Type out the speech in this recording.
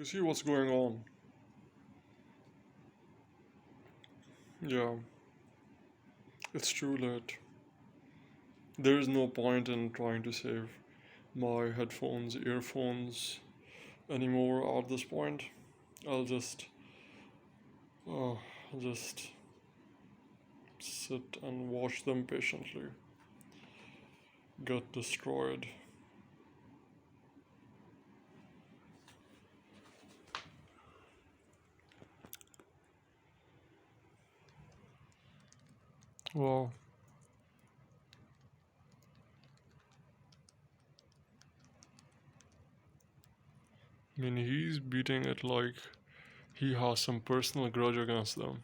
You see what's going on? Yeah, it's too late. There is no point in trying to save my headphones, earphones anymore at this point. I'll uh, just sit and watch them patiently get destroyed. Wow. I mean, he's beating it like he has some personal grudge against them.